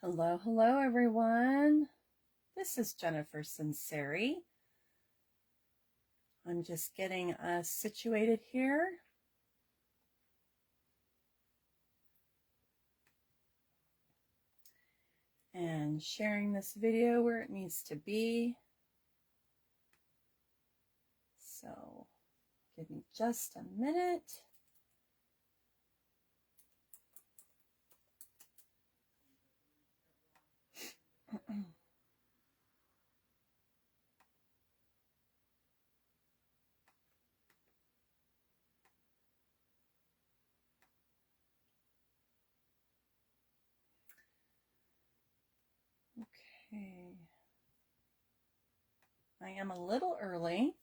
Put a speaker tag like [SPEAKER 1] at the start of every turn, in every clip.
[SPEAKER 1] Hello, hello everyone. This is Jennifer Sinceri. I'm just getting us situated here. And sharing this video where it needs to be. So give me just a minute. Okay. I am a little early.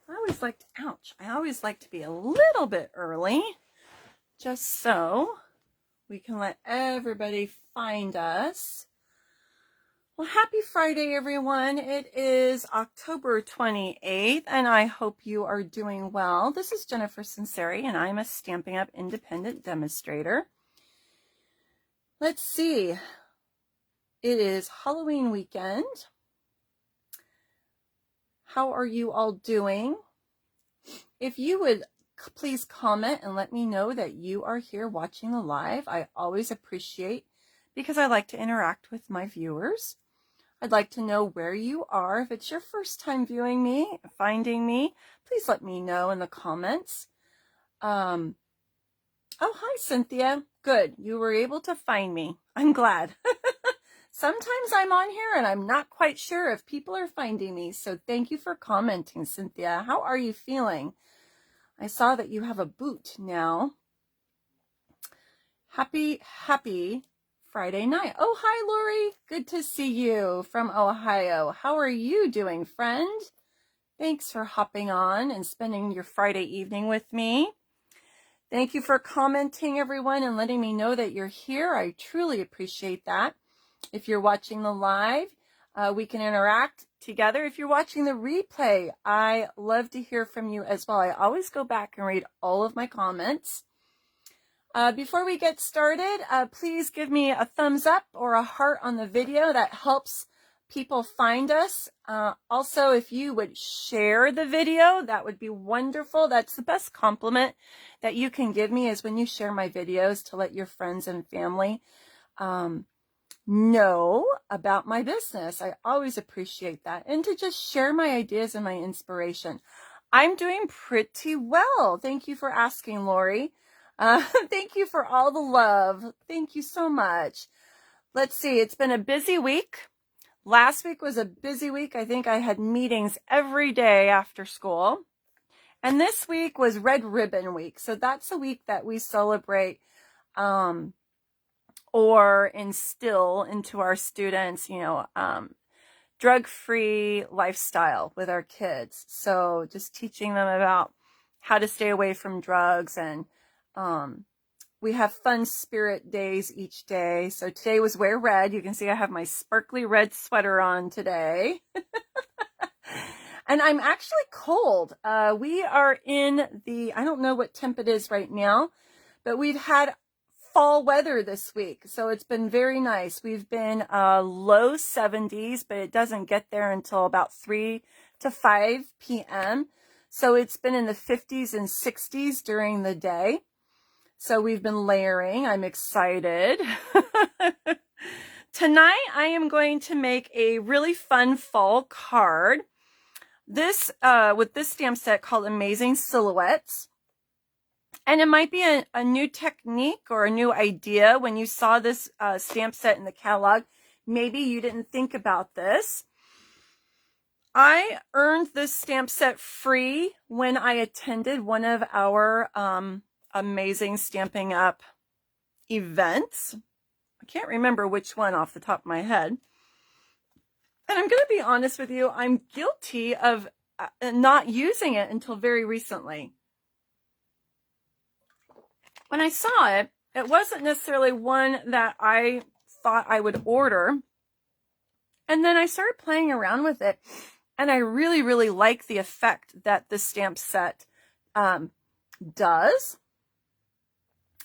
[SPEAKER 1] I always like to be a little bit early, just so we can let everybody find us. Well, happy Friday, everyone. It is October 28th, and I hope you are doing well. This is Jennifer Sinceri, and I'm a Stampin' Up! Independent demonstrator. Let's see. It is Halloween weekend. How are you all doing? If you would please comment and let me know that you are here watching the live. I always appreciate, because I like to interact with my viewers. I'd like to know where you are. If it's your first time viewing me, finding me, please let me know in the comments. Oh, hi, Cynthia. Good. You were able to find me. I'm glad. Sometimes I'm on here and I'm not quite sure if people are finding me. So thank you for commenting, Cynthia. How are you feeling? I saw that you have a boot now. Happy Friday night. Oh, hi, Lori. Good to see you from Ohio. How are you doing, friend? Thanks for hopping on and spending your Friday evening with me. Thank you for commenting, everyone, and letting me know that you're here. I truly appreciate that. If you're watching the live, we can interact together. If you're watching the replay, I love to hear from you as well. I always go back and read all of my comments. Before we get started, please give me a thumbs up or a heart on the video. That helps people find us. Also, if you would share the video, that would be wonderful. That's the best compliment that you can give me, is when you share my videos, to let your friends and family know about my business. I always appreciate that. And to just share my ideas and my inspiration. I'm doing pretty well. Thank you for asking, Lori. Thank you for all the love. Thank you so much. Let's see. It's been a busy week. Last week was a busy week. I think I had meetings every day after school. And this week was Red Ribbon Week. So that's a week that we celebrate or instill into our students, drug-free lifestyle with our kids. So just teaching them about how to stay away from drugs, and we have fun spirit days each day. So today was Wear Red. You can see I have my sparkly red sweater on today. And I'm actually cold. We are in the, I don't know what temp it is right now, but we've had fall weather this week. So it's been very nice. We've been low 70s, but it doesn't get there until about 3 to 5 p.m. So it's been in the 50s and 60s during the day. So we've been layering. I'm excited. Tonight, I am going to make a really fun fall card. This, with this stamp set called Amazing Silhouettes. And it might be a new technique or a new idea. When you saw this stamp set in the catalog, maybe you didn't think about this. I earned this stamp set free when I attended one of our Amazing Stampin' Up! Events. I can't remember which one off the top of my head. And I'm going to be honest with you, I'm guilty of not using it until very recently. When I saw it, it wasn't necessarily one that I thought I would order. And then I started playing around with it, and I really, really like the effect that the stamp set does.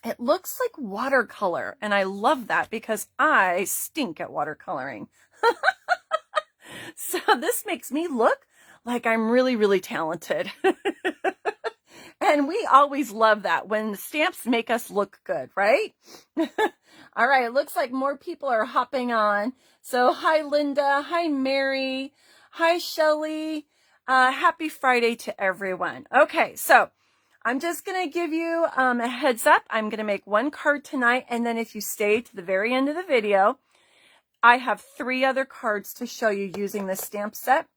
[SPEAKER 1] It looks like watercolor, and I love that because I stink at watercoloring. So this makes me look like I'm really, really talented. And we always love that when the stamps make us look good, right? All right, it looks like more people are hopping on. So hi, Linda. Hi, Mary. Hi, Shelly. Happy Friday to everyone. Okay, so I'm just going to give you a heads up. I'm going to make one card tonight, and then if you stay to the very end of the video, I have 3 other cards to show you using this stamp set.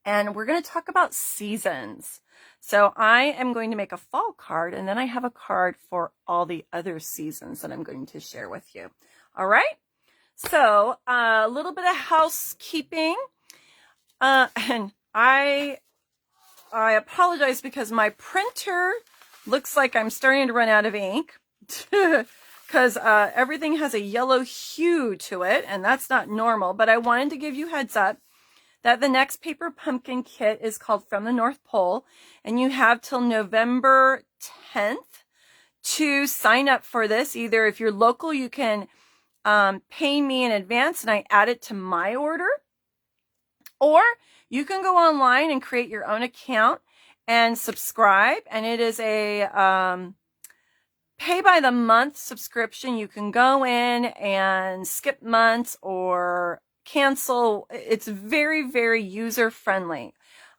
[SPEAKER 1] And we're going to talk about seasons. So I am going to make a fall card, and then I have a card for all the other seasons that I'm going to share with you. All right. So a little bit of housekeeping. And I apologize because my printer looks like I'm starting to run out of ink because everything has a yellow hue to it, and that's not normal. But I wanted to give you heads up that the next paper pumpkin kit is called From the North Pole, and you have till November 10th to sign up for this. Either if you're local, you can pay me in advance and I add it to my order, or you can go online and create your own account and subscribe, and it is a pay by the month subscription. You can go in and skip months or cancel. It's very, very user friendly.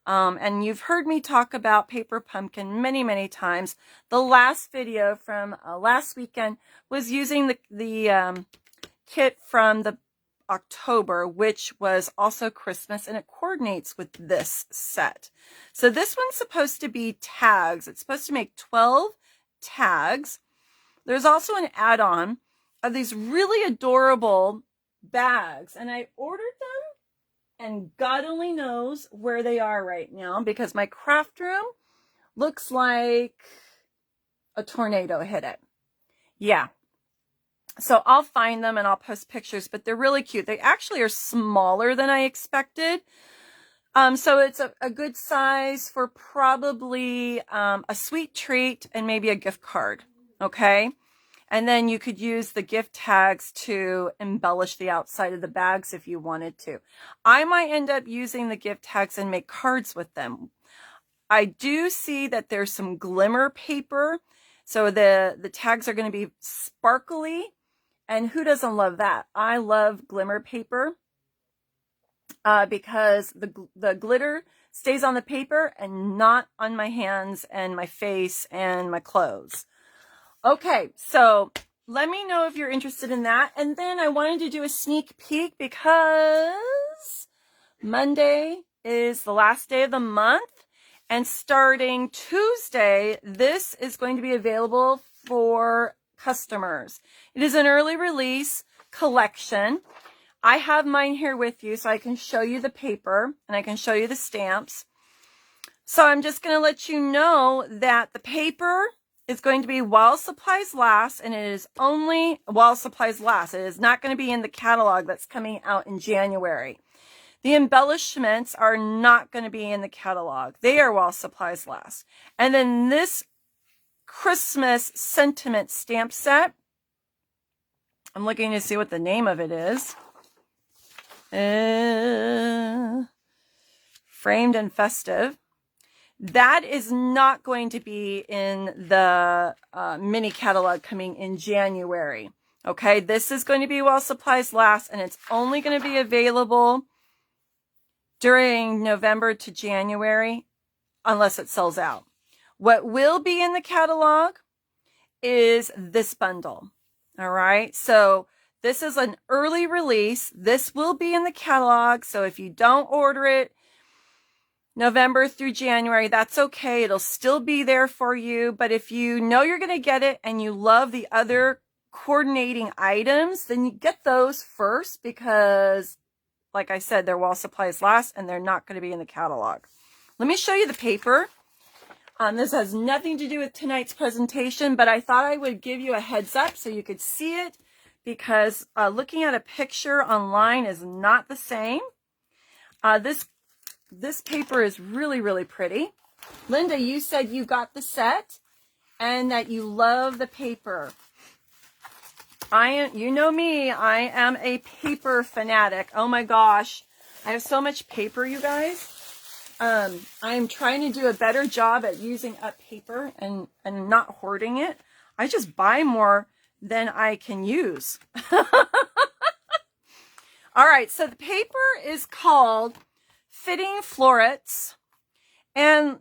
[SPEAKER 1] And you've heard me talk about Paper Pumpkin many, many times. The last video from last weekend was using the kit from the October, which was also Christmas, and it coordinates with this set. So this one's supposed to be tags. It's supposed to make 12 tags. There's also an add-on of these really adorable bags, and I ordered them, and God only knows where they are right now because my craft room looks like a tornado hit it. Yeah. So I'll find them and I'll post pictures, but they're really cute. They actually are smaller than I expected. So it's a good size for probably a sweet treat and maybe a gift card. Okay. And then you could use the gift tags to embellish the outside of the bags if you wanted to. I might end up using the gift tags and make cards with them. I do see that there's some glimmer paper. So the tags are going to be sparkly. And who doesn't love that? I love glimmer paper because the glitter stays on the paper and not on my hands and my face and my clothes. Okay, so let me know if you're interested in that. And then I wanted to do a sneak peek because Monday is the last day of the month. And starting Tuesday, this is going to be available for customers. It is an early release collection. I have mine here with you so I can show you the paper and I can show you the stamps. So I'm just going to let you know that the paper is going to be while supplies last, and it is only while supplies last. It is not going to be in the catalog that's coming out in January. The embellishments are not going to be in the catalog. They are while supplies last. And then this Christmas sentiment stamp set, I'm looking to see what the name of it is. Framed and Festive. That is not going to be in the mini catalog coming in January. Okay, this is going to be while supplies last, and it's only going to be available during November to January unless it sells out. What will be in the catalog is this bundle. All right, so this is an early release. This will be in the catalog, so if you don't order it November through January, that's okay. It'll still be there for you. But if you know you're going to get it and you love the other coordinating items, then you get those first because, like I said, they're while supplies last and they're not going to be in the catalog. Let me show you the paper. This has nothing to do with tonight's presentation, but I thought I would give you a heads up so you could see it because looking at a picture online is not the same. This paper is really, really pretty. Linda, you said you got the set and that you love the paper. You know me, I am a paper fanatic. Oh my gosh. I have so much paper, you guys. I'm trying to do a better job at using up paper and not hoarding it. I just buy more than I can use. All right, so the paper is called Fitting Florets. And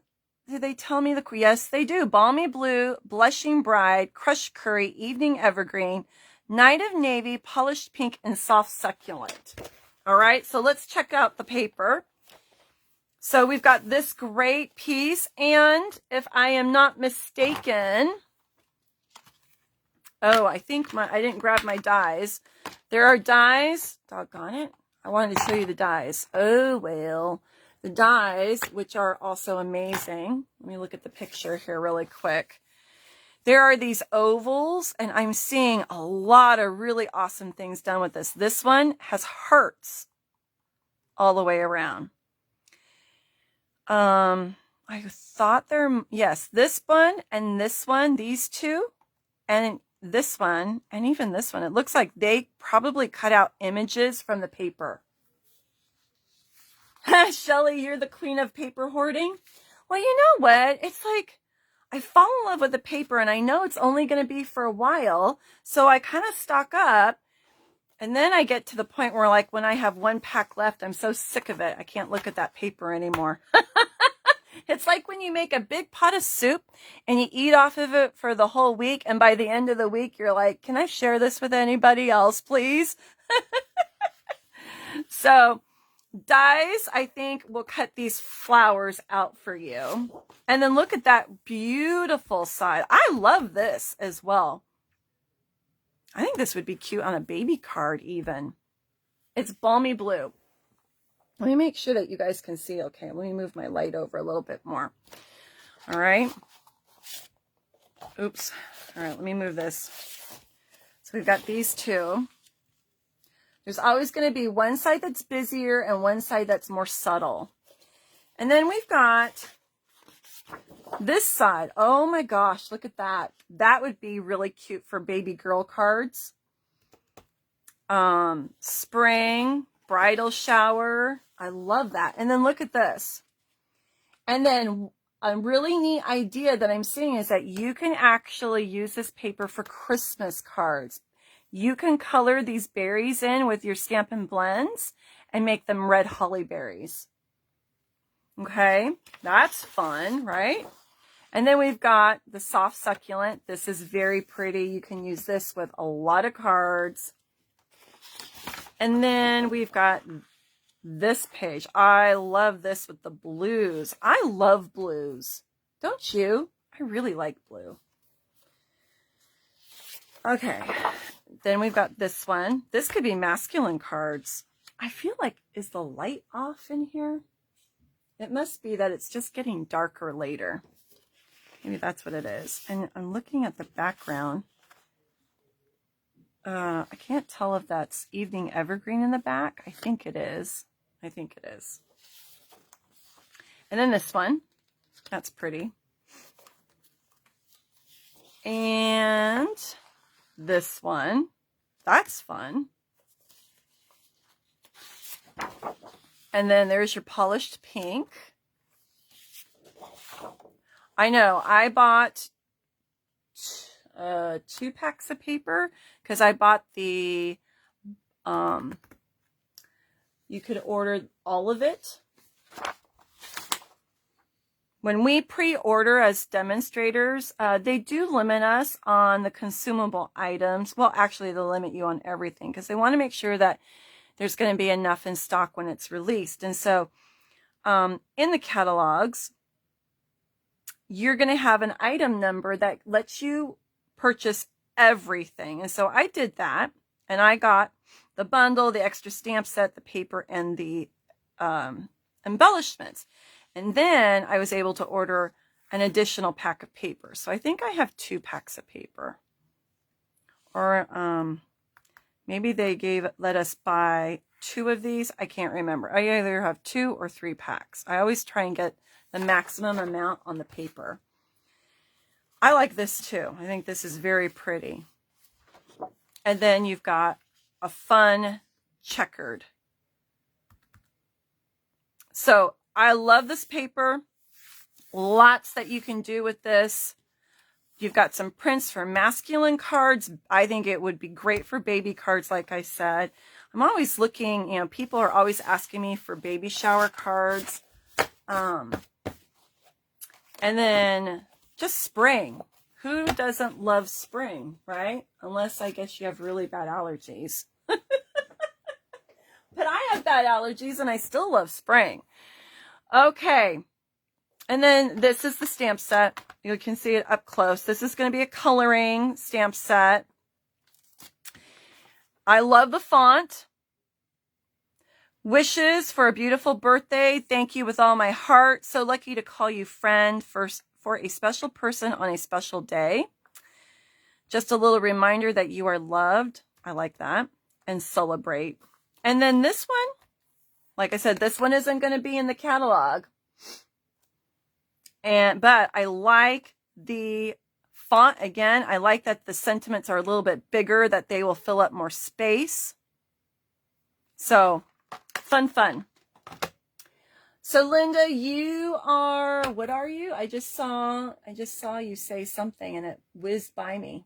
[SPEAKER 1] did they tell me yes, they do. Balmy Blue, Blushing Bride, Crushed Curry, Evening Evergreen, Night of Navy, Polished Pink, and Soft Succulent. All right, so let's check out the paper. So we've got this great piece, and if I am not mistaken, oh, I think I didn't grab my dies. There are dies. Doggone it. I wanted to show you the dies. Oh, well. The dies, which are also amazing. Let me look at the picture here really quick. There are these ovals, and I'm seeing a lot of really awesome things done with this. This one has hearts all the way around. I thought yes, this one and this one, these two, and this one, and even this one. It looks like they probably cut out images from the paper. Shelly, you're the queen of paper hoarding. Well, you know what? It's like I fall in love with the paper, and I know it's only going to be for a while, so I kind of stock up, and then I get to the point where, like, when I have one pack left, I'm so sick of it, I can't look at that paper anymore. It's like when you make a big pot of soup and you eat off of it for the whole week, and by the end of the week, you're like, can I share this with anybody else, please? So dies, I think, will cut these flowers out for you. And then look at that beautiful side. I love this as well. I think this would be cute on a baby card even. It's Balmy Blue. Let me make sure that you guys can see. Okay, let me move my light over a little bit more. All right. Oops. All right, let me move this. So we've got these two. There's always going to be one side that's busier and one side that's more subtle. And then we've got this side. Oh my gosh, look at that. That would be really cute for baby girl cards. Spring, bridal shower. I love that. And then look at this. And then a really neat idea that I'm seeing is that you can actually use this paper for Christmas cards. You can color these berries in with your Stampin' Blends and make them red holly berries. Okay, that's fun, right? And then we've got the soft succulent. This is very pretty. You can use this with a lot of cards. And then we've got this page. I love this with the blues. I love blues. Don't you? I really like blue. Okay. Then we've got this one. This could be masculine cards. I feel like, is the light off in here? It must be that it's just getting darker later. Maybe that's what it is. And I'm looking at the background. I can't tell if that's Evening Evergreen in the back. I think it is. I think it is. And then this one. That's pretty. And this one. That's fun. And then there's your polished pink. I know. I bought 2 packs of paper because I bought the you could order all of it. When we pre-order as demonstrators, they do limit us on the consumable items. Well, actually, they'll limit you on everything because they want to make sure that there's going to be enough in stock when it's released. And so in the catalogs, you're going to have an item number that lets you purchase everything. And so I did that, and I got the bundle, the extra stamp set, the paper, and the embellishments. And then I was able to order an additional pack of paper. So I think I have 2 packs of paper. Or maybe they let us buy 2 of these. I can't remember. I either have 2 or 3 packs. I always try and get the maximum amount on the paper. I like this too. I think this is very pretty. And then you've got a fun checkered. So I love this paper. Lots that you can do with this. You've got some prints for masculine cards. I think it would be great for baby cards, like I said. I'm always looking, you know, people are always asking me for baby shower cards. And then just spring. Who doesn't love spring, right? Unless I guess you have really bad allergies. But I have bad allergies and I still love spring. Okay. And then this is the stamp set. You can see it up close. This is going to be a coloring stamp set. I love the font. Wishes for a beautiful birthday. Thank you with all my heart. So lucky to call you friend for a special person on a special day. Just a little reminder that you are loved. I like that. And celebrate. And then this one, like I said, this one isn't going to be in the catalog. But I like the font again. I like that the sentiments are a little bit bigger, that they will fill up more space. So fun. So Linda, you are, what are you? I just saw you say something and it whizzed by me.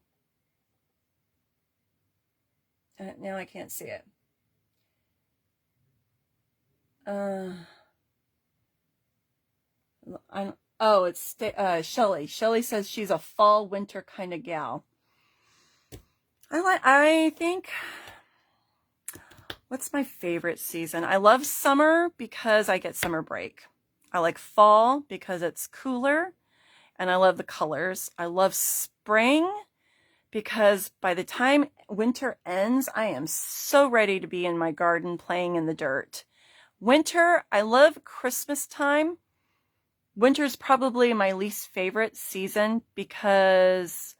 [SPEAKER 1] Now I can't see it. Oh, it's Shelly. Shelly says she's a fall winter kind of gal. I think, what's my favorite season? I love summer because I get summer break. I like fall because it's cooler and I love the colors. I love spring because by the time winter ends, I am so ready to be in my garden playing in the dirt. Winter, I love Christmas time. Winter is probably my least favorite season because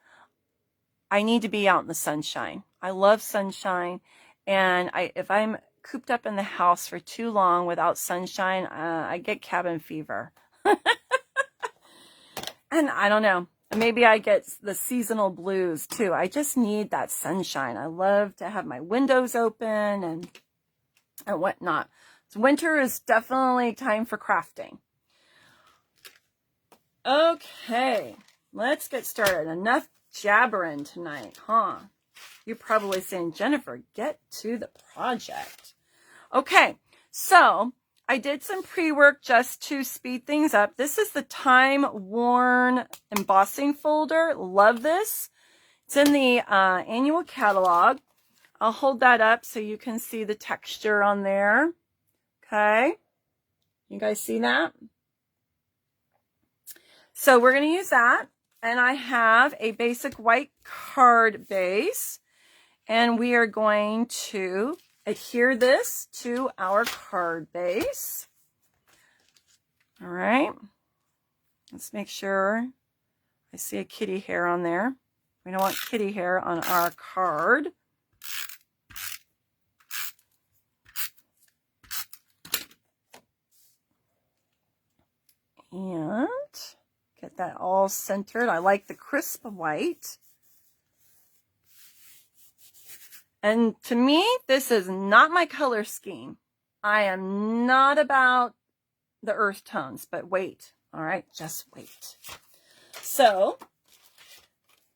[SPEAKER 1] I need to be out in the sunshine. I love sunshine. And if I'm cooped up in the house for too long without sunshine, I get cabin fever. And I don't know. Maybe I get the seasonal blues too. I just need that sunshine. I love to have my windows open and whatnot. So winter is definitely time for crafting. Okay, let's get started. Enough jabbering tonight, huh? You're probably saying, Jennifer, get to the project. Okay, so I did some pre-work just to speed things up. This is the time-worn embossing folder. Love this. It's in the annual catalog. I'll hold that up so you can see the texture on there. Okay, you guys see that? So we're going to use that, and I have a basic white card base, and we are going to adhere this to our card base. All right, let's make sure I see a kitty hair on there. We don't want kitty hair on our card. And get that all centered. I like the crisp white. And to me, this is not my color scheme. I am not about the earth tones, but wait. All right, just wait. So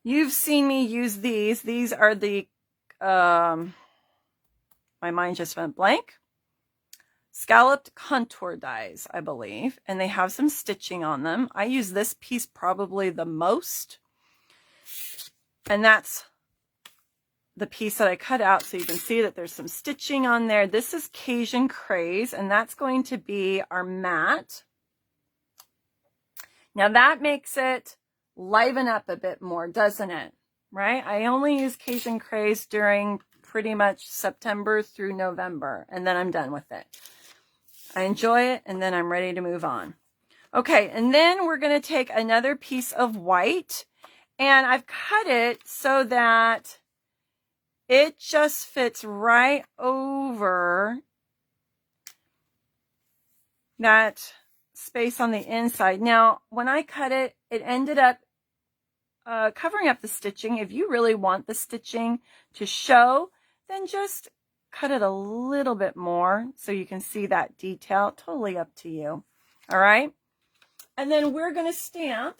[SPEAKER 1] you've seen me use these. These are the, my mind just went blank. Scalloped contour dies, I believe, and they have some stitching on them. I use this piece probably the most, and that's the piece that I cut out, so you can see that there's some stitching on there. This is Cajun Craze, and that's going to be our mat. Now that makes it liven up a bit more, doesn't it? Right? I only use Cajun Craze during pretty much September through November, and then I'm done with it. I enjoy it, and then I'm ready to move on. Okay, and then we're going to take another piece of white, and I've cut it so that it just fits right over that space on the inside. Now, when I cut it, it ended up covering up the stitching. If you really want the stitching to show, then just cut it a little bit more so you can see that detail. Totally up to you. All right. And then we're going to stamp.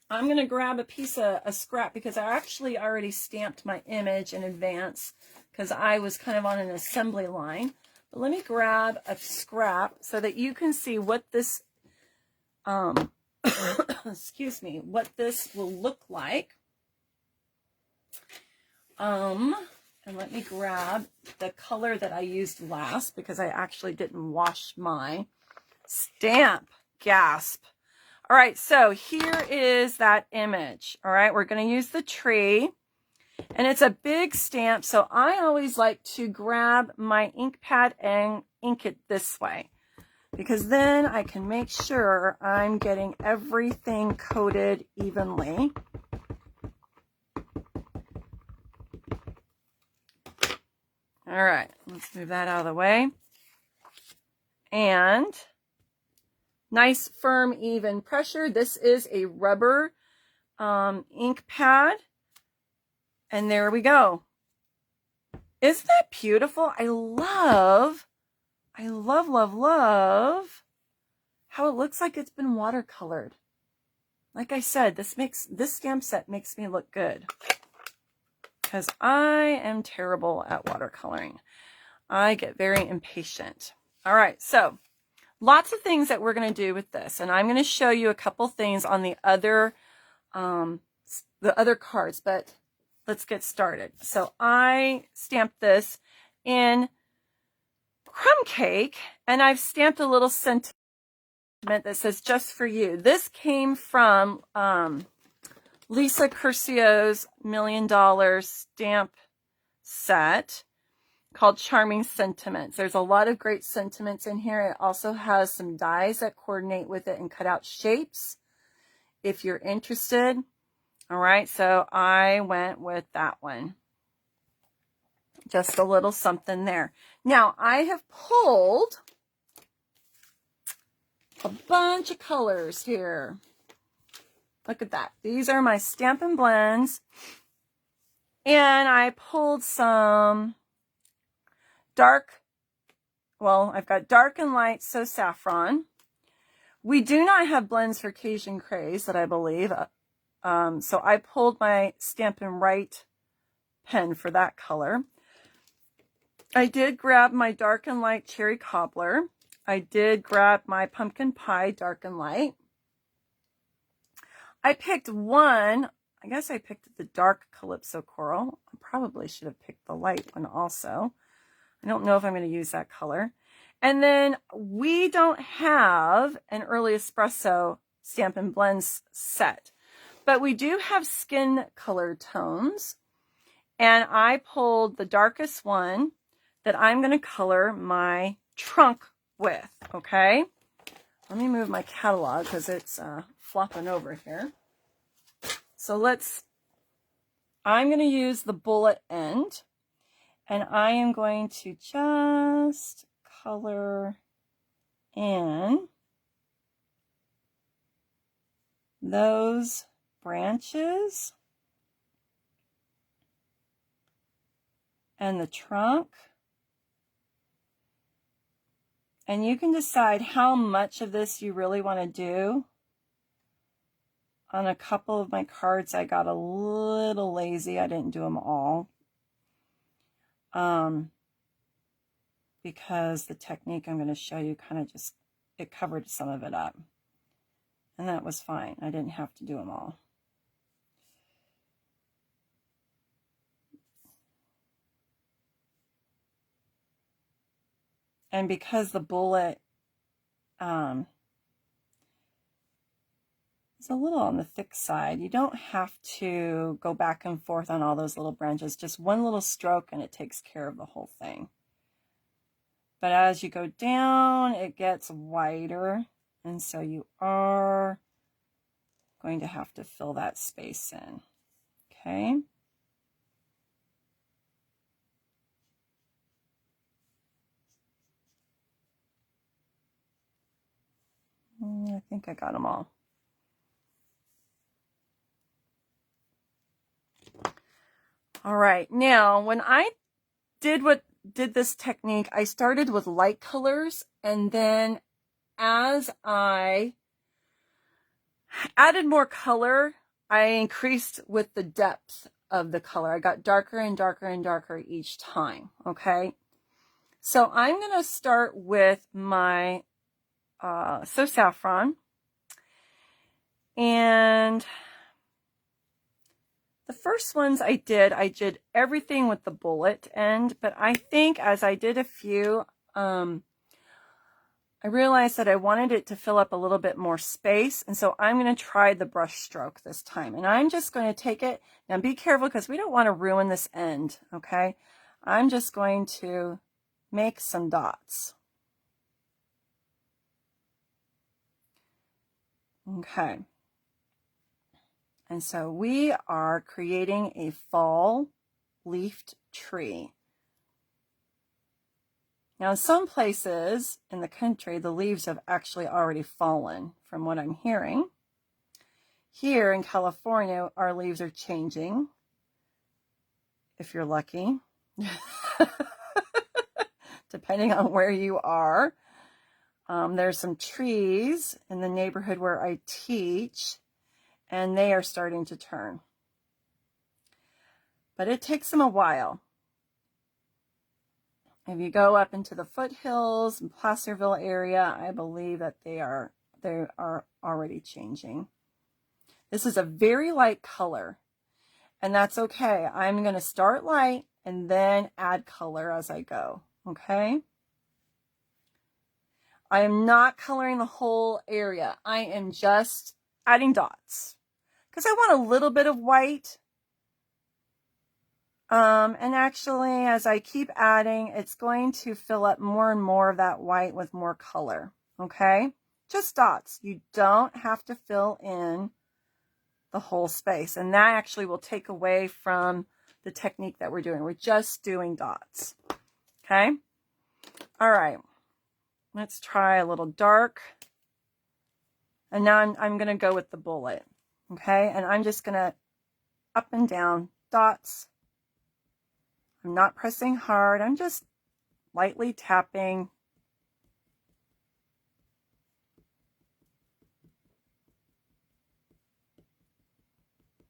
[SPEAKER 1] I'm going to grab a piece of a scrap because I actually already stamped my image in advance because I was kind of on an assembly line. But let me grab a scrap so that you can see what this, excuse me, what this will look like. And let me grab the color that I used last because I actually didn't wash my stamp. Gasp. All right, so here is that image. All right, we're going to use the tree, and it's a big stamp, so I always like to grab my ink pad and ink it this way because then I can make sure I'm getting everything coated evenly. All right, let's move that out of the way. And nice, firm, even pressure. This is a rubber ink pad. And there we go. Isn't that beautiful? I love how it looks like it's been watercolored. Like I said, this stamp set makes me look good because I am terrible at watercoloring. I get very impatient. All right, so lots of things that we're going to do with this, and I'm going to show you a couple things on the other cards, but let's get started. So I stamped this in crumb cake, and I've stamped a little sentiment that says "just for you." This came from Lisa Curcio's $1 Million stamp set called Charming Sentiments. There's a lot of great sentiments in here. It also has some dies that coordinate with it and cut out shapes if you're interested. All right, so I went with that one. Just a little something there. Now, I have pulled a bunch of colors here. Look at that. These are my Stampin' Blends. And I pulled some dark, well, I've got dark and light, so saffron. We do not have blends for Cajun Craze that I believe. So I pulled my Stampin' Right pen for that color. I did grab my dark and light cherry cobbler. I did grab my pumpkin pie dark and light. I picked one. I guess I picked the dark Calypso Coral. I probably should have picked the light one also. I don't know if I'm going to use that color. And then we don't have an Early Espresso Stampin' Blends set, but we do have skin color tones. And I pulled the darkest one that I'm going to color my trunk with, okay? Let me move my catalog because it's flopping over here. So I'm going to use the bullet end, and I am going to just color in those branches and the trunk. And you can decide how much of this you really want to do. On a couple of my cards, I got a little lazy. I didn't do them all. Because the technique I'm going to show you kind of just, it covered some of it up. And that was fine. I didn't have to do them all. And because the bullet is a little on the thick side, you don't have to go back and forth on all those little branches. Just one little stroke and it takes care of the whole thing. But as you go down, it gets wider. And so you are going to have to fill that space in. Okay. I think I got them all. All right, now when I did this technique, I started with light colors, and then as I added more color, I increased with the depth of the color. I got darker and darker and darker each time, okay? So I'm going to start with my So Saffron. And the first ones I did everything with the bullet end, but I think as I did a few, I realized that I wanted it to fill up a little bit more space, and so I'm going to try the brush stroke this time. And I'm just going to take it, now be careful because we don't want to ruin this end, okay? I'm just going to make some dots. Okay. And so we are creating a fall leafed tree. Now, in some places in the country, the leaves have actually already fallen, from what I'm hearing. Here in California, our leaves are changing, if you're lucky, depending on where you are. There's some trees in the neighborhood where I teach, and they are starting to turn. But it takes them a while. If you go up into the foothills and Placerville area, I believe that they are already changing. This is a very light color, and that's okay. I'm going to start light and then add color as I go, okay? I am not coloring the whole area. I am just adding dots because I want a little bit of white. And actually, as I keep adding, it's going to fill up more and more of that white with more color, okay? Just dots. You don't have to fill in the whole space, and that actually will take away from the technique that we're doing. We're just doing dots, okay? All right, let's try a little dark, and now I'm going to go with the bullet, okay? And I'm just going to up and down dots. I'm not pressing hard. I'm just lightly tapping.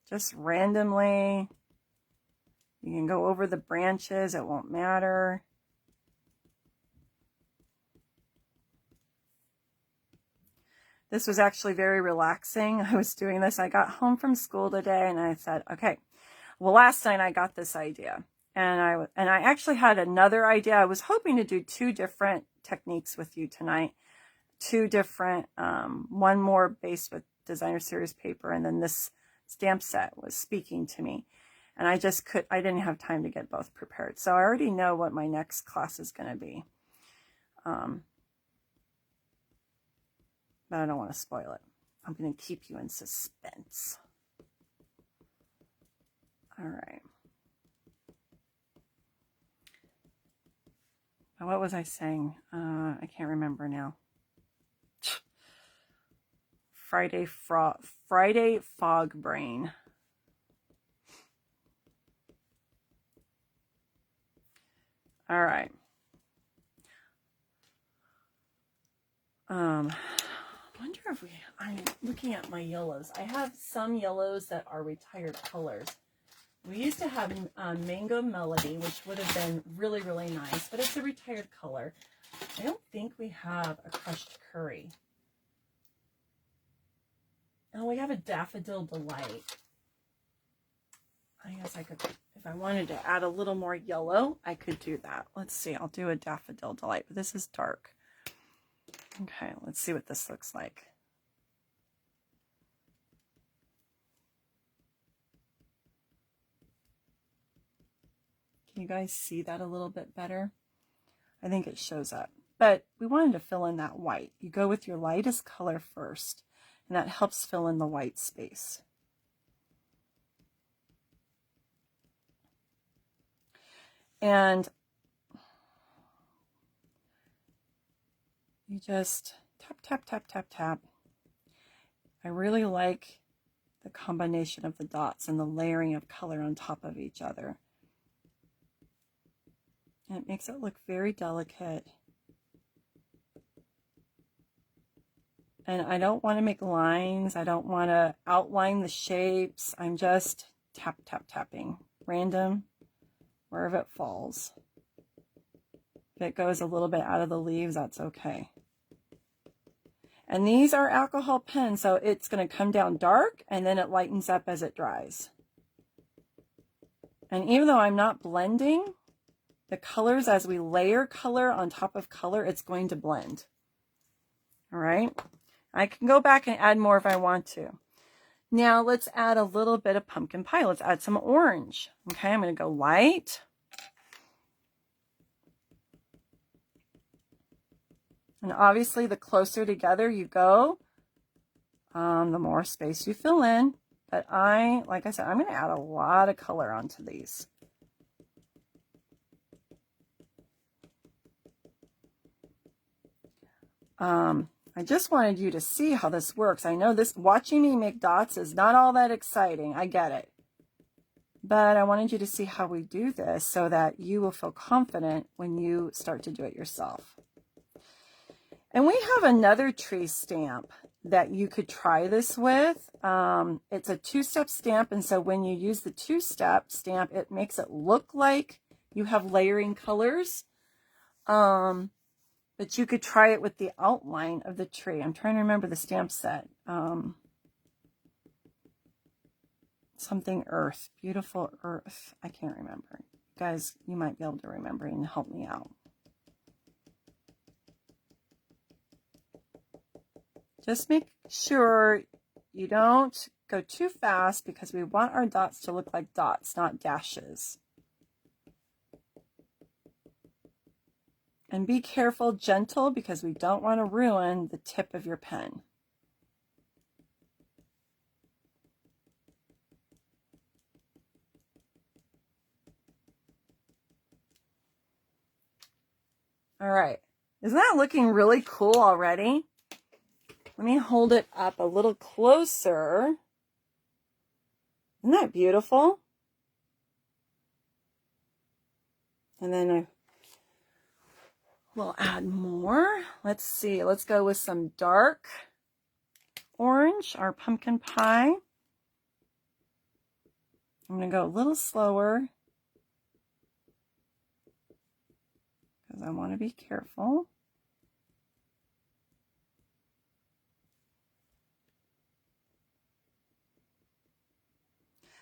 [SPEAKER 1] Just randomly. You can go over the branches. It won't matter. This was actually very relaxing. I was doing this. I got home from school today and I said, okay, well, last night I got this idea. And I actually had another idea. I was hoping to do 2 different techniques with you tonight. 2 different, one more based with designer series paper, and then this stamp set was speaking to me. And I didn't have time to get both prepared. So I already know what my next class is going to be. But I don't want to spoil it. I'm going to keep you in suspense. All right. What was I saying? I can't remember now. Friday fog brain. All right. I wonder if I'm looking at my yellows. I have some yellows that are retired colors. We used to have Mango Melody, which would have been really, really nice, but it's a retired color. I don't think we have a Crushed Curry. Oh, we have a Daffodil Delight. I guess I could, if I wanted to add a little more yellow, I could do that. Let's see, I'll do a Daffodil Delight, but this is dark. Okay, let's see what this looks like. Can you guys see that a little bit better? I think it shows up. But we wanted to fill in that white. You go with your lightest color first, and that helps fill in the white space. And you just tap, tap, tap, tap, tap. I really like the combination of the dots and the layering of color on top of each other. And it makes it look very delicate. And I don't want to make lines. I don't want to outline the shapes. I'm just tapping. Random, wherever it falls. If it goes a little bit out of the leaves, that's okay. And these are alcohol pens, so it's going to come down dark and then it lightens up as it dries. And even though I'm not blending the colors, as we layer color on top of color, it's going to blend. All right. I can go back and add more if I want to. Now let's add a little bit of pumpkin pie. Let's add some orange. Okay, I'm going to go light. And obviously the closer together you go, the more space you fill in. But like I said, I'm going to add a lot of color onto these. I just wanted you to see how this works. I know this, watching me make dots is not all that exciting. I get it. But I wanted you to see how we do this so that you will feel confident when you start to do it yourself. And we have another tree stamp that you could try this with. It's a two-step stamp, and so when you use the two-step stamp, it makes it look like you have layering colors. But you could try it with the outline of the tree. I'm trying to remember the stamp set. Something earth, beautiful earth. I can't remember. Guys, you might be able to remember and help me out. Just make sure you don't go too fast because we want our dots to look like dots, not dashes. And be careful, gentle, because we don't want to ruin the tip of your pen. All right. Isn't that looking really cool already? Let me hold it up a little closer. Isn't that beautiful? And then we'll add more. Let's see. Let's go with some dark orange, our pumpkin pie. I'm going to go a little slower because I want to be careful.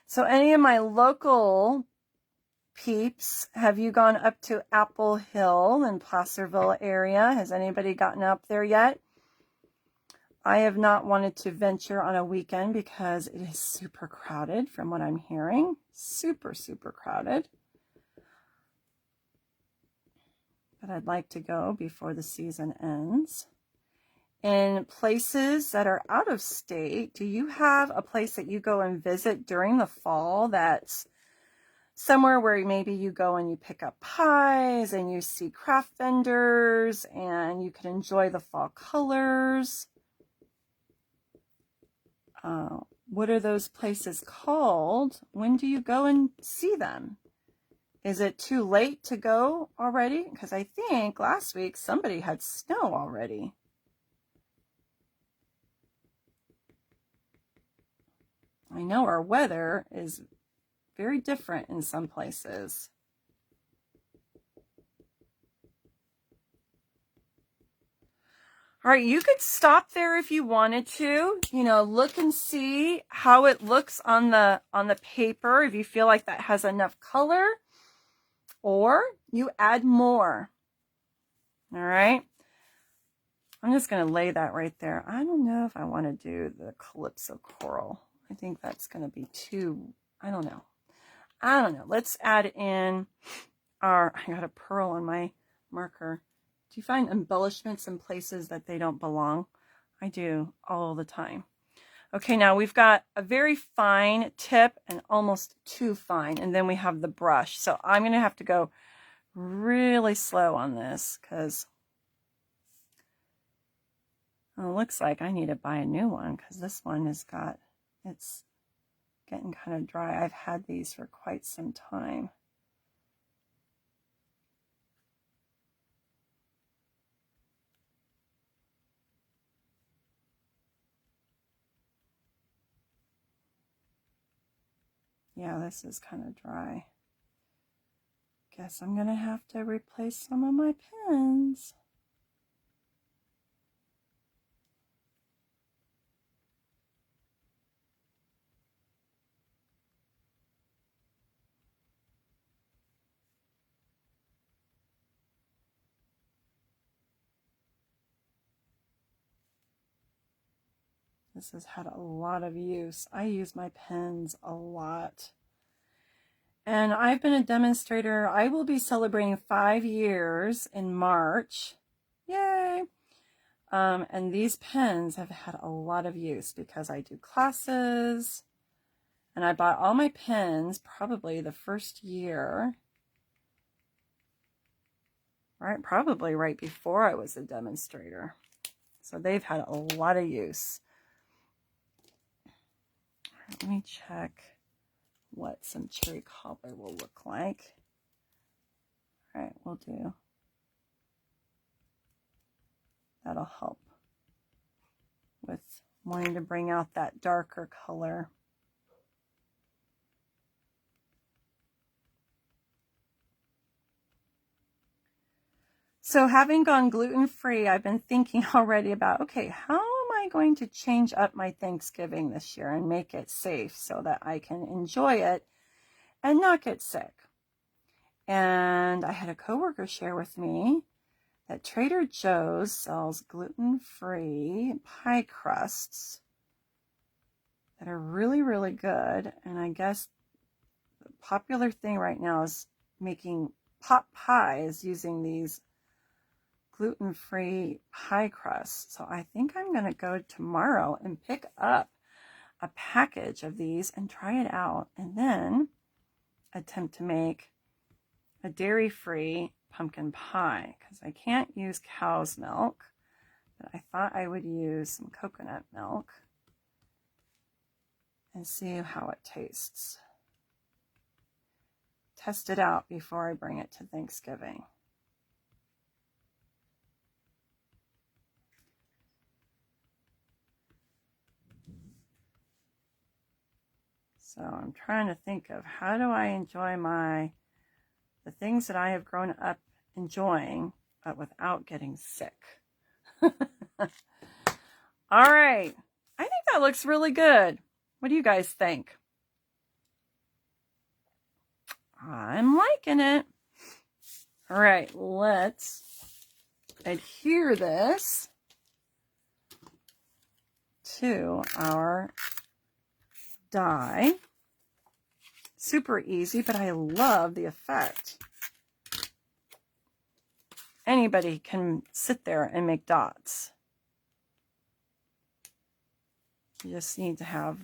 [SPEAKER 1] So any of my local peeps, have you gone up to Apple Hill in Placerville area? Has anybody gotten up there yet? I have not wanted to venture on a weekend because it is super crowded from what I'm hearing. Super, super crowded. But I'd like to go before the season ends. In places that are out of state, do you have a place that you go and visit during the fall that's somewhere where maybe you go and you pick up pies and you see craft vendors and you can enjoy the fall colors? What are those places called? When do you go and see them? Is it too late to go already? Because I think last week somebody had snow already. I know our weather is very different in some places. All right, you could stop there if you wanted to, you know, look and see how it looks on the paper if you feel like that has enough color, or you add more. All right. I'm just going to lay that right there. I don't know if I want to do the Calypso Coral. I think that's going to be too, I don't know. Let's add in I got a pearl on my marker. Do you find embellishments in places that they don't belong? I do all the time. Okay, now we've got a very fine tip and almost too fine, and then we have the brush. So I'm going to have to go really slow on this because it looks like I need to buy a new one because this one it's getting kind of dry. I've had these for quite some time. Yeah, this is kind of dry. Guess I'm going to have to replace some of my pens. This has had a lot of use. I use my pens a lot. And I've been a demonstrator. I will be celebrating 5 years in March. Yay! And these pens have had a lot of use because I do classes. And I bought all my pens probably the first year. Right, probably right before I was a demonstrator. So they've had a lot of use. Let me check what some cherry cobbler will look like. All right, we'll do. That'll help with wanting to bring out that darker color. So having gone gluten-free, I've been thinking already about, okay, how am I going to change up my Thanksgiving this year and make it safe so that I can enjoy it and not get sick? And I had a coworker share with me that Trader Joe's sells gluten-free pie crusts that are really, really good. And I guess the popular thing right now is making pot pies using these gluten-free pie crusts. So I think I'm going to go tomorrow and pick up a package of these and try it out, and then attempt to make a dairy-free pumpkin pie, because I can't use cow's milk, but I thought I would use some coconut milk and see how it tastes. Test it out before I bring it to Thanksgiving. So I'm trying to think of how do I enjoy the things that I have grown up enjoying, but without getting sick. All right. I think that looks really good. What do you guys think? I'm liking it. All right, let's adhere this to our die. Super easy, but I love the effect. Anybody can sit there and make dots. You just need to have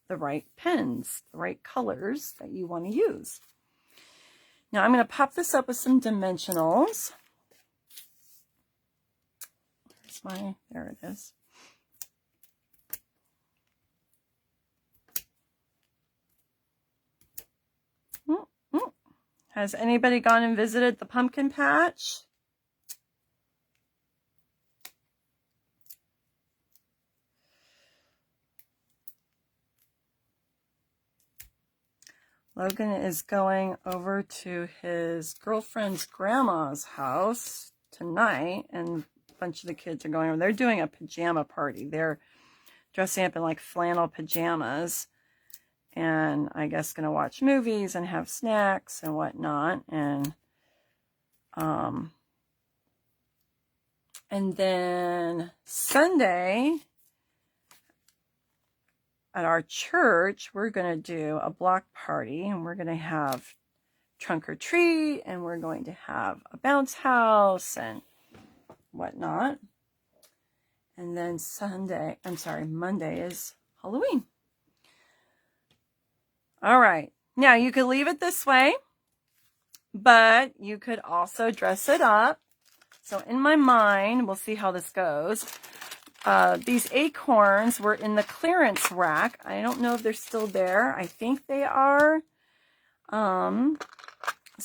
[SPEAKER 1] the right pens, the right colors that you want to use. Now I'm going to pop this up with some dimensionals. There it is. Has anybody gone and visited the pumpkin patch? Logan is going over to his girlfriend's grandma's house tonight, and a bunch of the kids are going over. They're doing a pajama party. They're dressing up in like flannel pajamas, and I guess going to watch movies and have snacks and whatnot. And then Sunday at our church, we're going to do a block party, and we're going to have trunk or treat, and we're going to have a bounce house and whatnot. And then Monday is Halloween. All right. Now you could leave it this way, but you could also dress it up. So in my mind, we'll see how this goes. These acorns were in the clearance rack. I don't know if they're still there. I think they are. So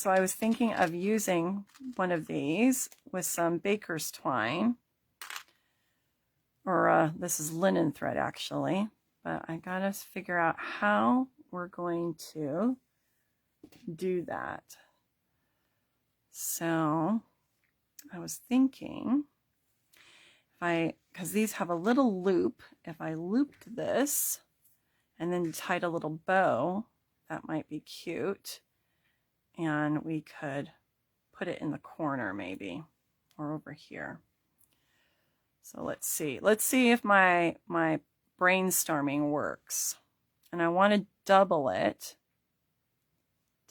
[SPEAKER 1] I was thinking of using one of these with some baker's twine. Or this is linen thread actually. But I gotta figure out how we're going to do that. So I was thinking, because these have a little loop, if I looped this and then tied a little bow, that might be cute. And we could put it in the corner maybe, or over here. So let's see if my brainstorming works. And I want to double it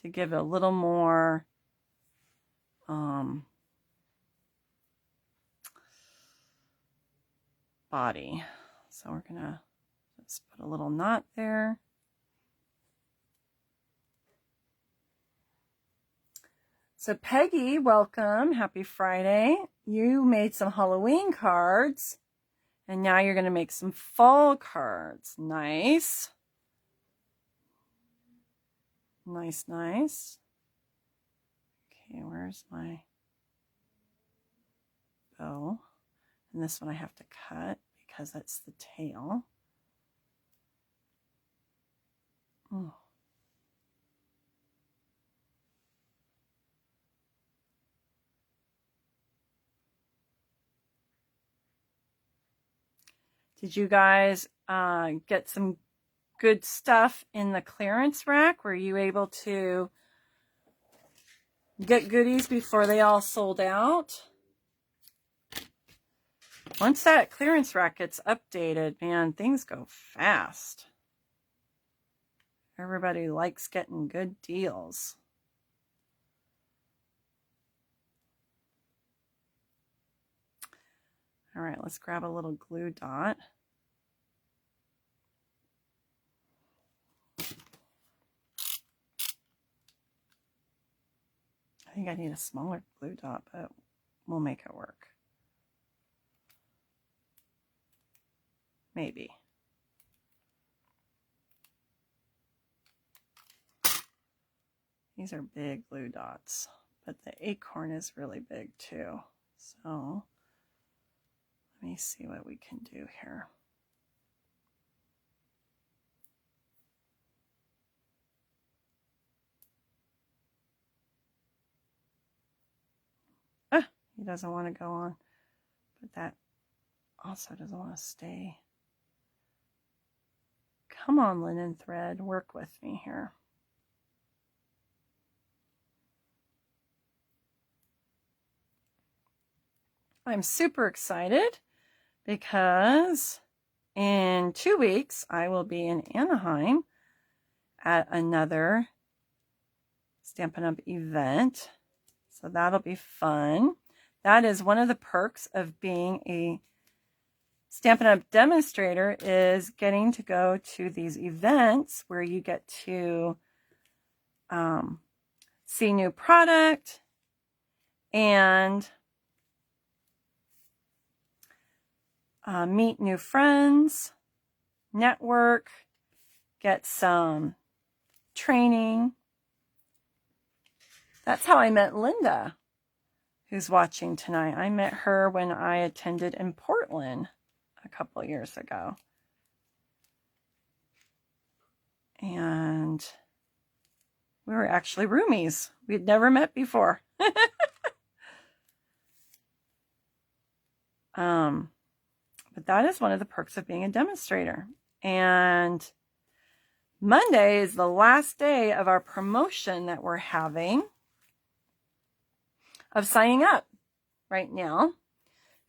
[SPEAKER 1] to give it a little more body. So we're gonna just put a little knot there. So Peggy, welcome. Happy Friday. You made some Halloween cards and now you're going to make some fall cards. Nice. Nice, nice. Okay, where's my bow? And this one I have to cut because that's the tail. Oh. Did you guys get some good stuff in the clearance rack? Were you able to get goodies before they all sold out? Once that clearance rack gets updated, man, things go fast. Everybody likes getting good deals. All right, let's grab a little glue dot. I think I need a smaller glue dot, but we'll make it work. Maybe. These are big glue dots, but the acorn is really big too. So let me see what we can do here. Ah, he doesn't want to go on, but that also doesn't want to stay. Come on, linen thread, work with me here. I'm super excited because in 2 weeks I will be in Anaheim at another Stampin' Up! Event. So that'll be fun. That is one of the perks of being a Stampin' Up! Demonstrator, is getting to go to these events where you get to see new product and meet new friends, network, get some training. That's how I met Linda, who's watching tonight. I met her when I attended in Portland a couple of years ago. And we were actually roomies. We'd never met before. But that is one of the perks of being a demonstrator. And Monday is the last day of our promotion that we're having of signing up right now.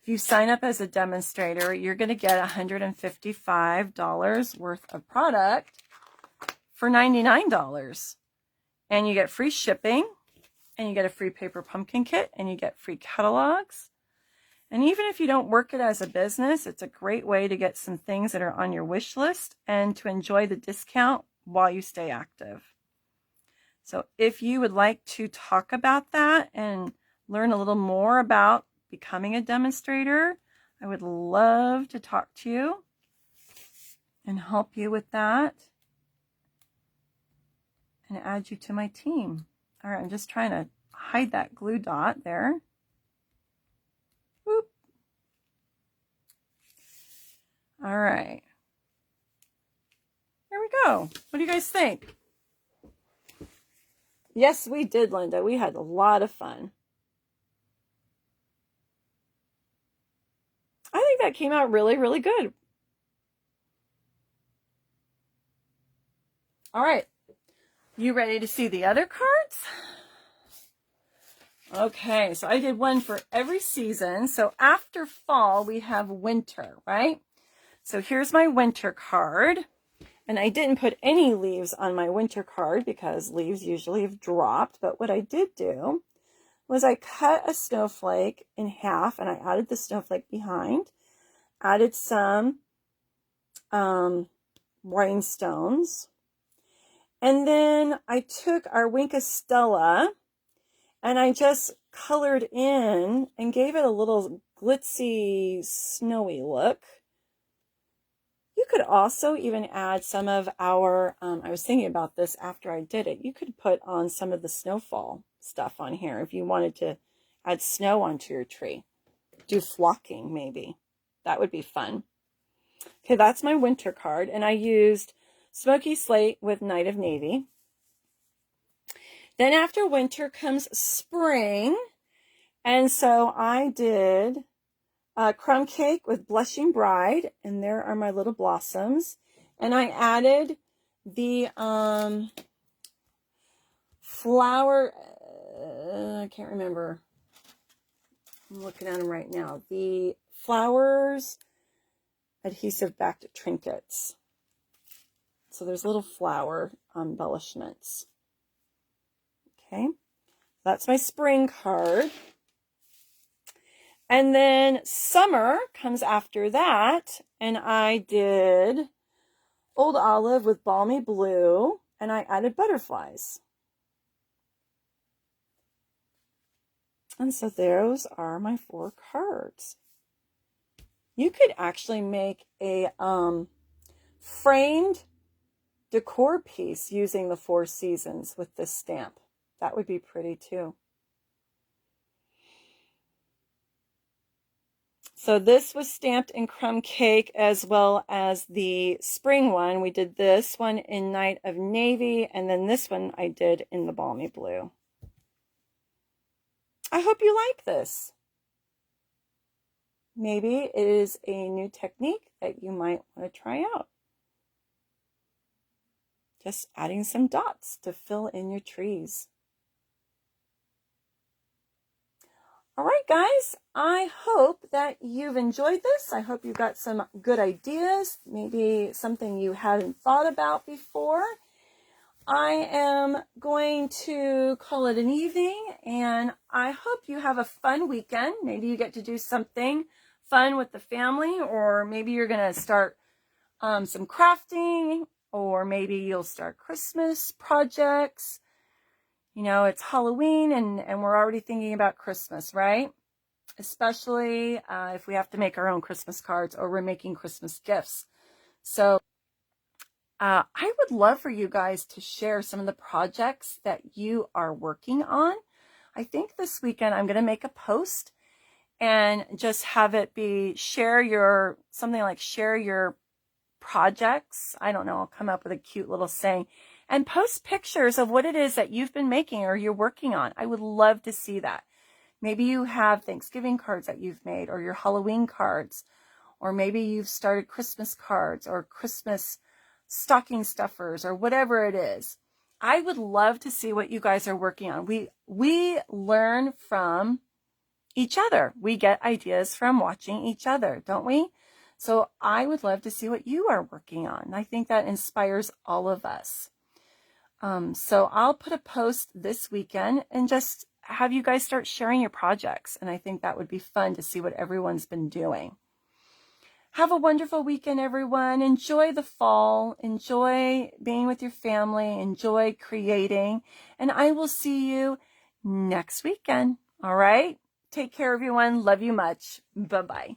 [SPEAKER 1] If you sign up as a demonstrator, you're going to get $155 worth of product for $99. And you get free shipping, and you get a free paper pumpkin kit, and you get free catalogs. And even if you don't work it as a business, it's a great way to get some things that are on your wish list and to enjoy the discount while you stay active. So if you would like to talk about that and learn a little more about becoming a demonstrator, I would love to talk to you and help you with that and add you to my team. All right, I'm just trying to hide that glue dot there. Whoop. All right. There we go. What do you guys think? Yes, we did, Linda. We had a lot of fun. I think that came out really, really good. All right. You ready to see the other cards? Okay, so I did one for every season. So after fall, we have winter, right? So here's my winter card. And I didn't put any leaves on my winter card because leaves usually have dropped. But what I did do was I cut a snowflake in half and I added the snowflake behind. Added some rhinestones. And then I took our Winka Stella and I just colored in and gave it a little glitzy, snowy look. You could also even add some of our, I was thinking about this after I did it, you could put on some of the snowfall stuff on here if you wanted to add snow onto your tree. Do flocking maybe. That would be fun. Okay, that's my winter card, and I used Smoky Slate with Night of Navy. Then after winter comes spring, and so I did Crumb Cake with Blushing Bride, and there are my little blossoms. And I added the flower, I can't remember. I'm looking at them right now. The flowers adhesive backed trinkets. So there's little flower embellishments. Okay, that's my spring card. And then summer comes after that, and I did Old Olive with Balmy Blue, and I added butterflies. And so those are my 4 cards. You could actually make a framed decor piece using the 4 seasons with this stamp. That would be pretty too. So this was stamped in Crumb Cake as well as the spring one. We did this one in Night of Navy, and then this one I did in the Balmy Blue. I hope you like this. Maybe it is a new technique that you might want to try out. Just adding some dots to fill in your trees. All right, guys, I hope that you've enjoyed this. I hope you got some good ideas, maybe something you hadn't thought about before. I am going to call it an evening, and I hope you have a fun weekend. Maybe you get to do something fun with the family, or maybe you're going to start some crafting, or maybe you'll start Christmas projects. You know, it's Halloween, and we're already thinking about Christmas, right? Especially if we have to make our own Christmas cards or we're making Christmas gifts. So I would love for you guys to share some of the projects that you are working on. I think this weekend I'm going to make a post and just have it be something like share your projects. I don't know. I'll come up with a cute little saying and post pictures of what it is that you've been making or you're working on. I would love to see that. Maybe you have Thanksgiving cards that you've made, or your Halloween cards, or maybe you've started Christmas cards or Christmas stocking stuffers or whatever it is. I would love to see what you guys are working on. We learn from each other. We get ideas from watching each other, don't we? So I would love to see what you are working on. I think that inspires all of us. So I'll put a post this weekend and just have you guys start sharing your projects. And I think that would be fun to see what everyone's been doing. Have a wonderful weekend, everyone. Enjoy the fall. Enjoy being with your family. Enjoy creating. And I will see you next weekend. All right? Take care, everyone. Love you much. Bye-bye.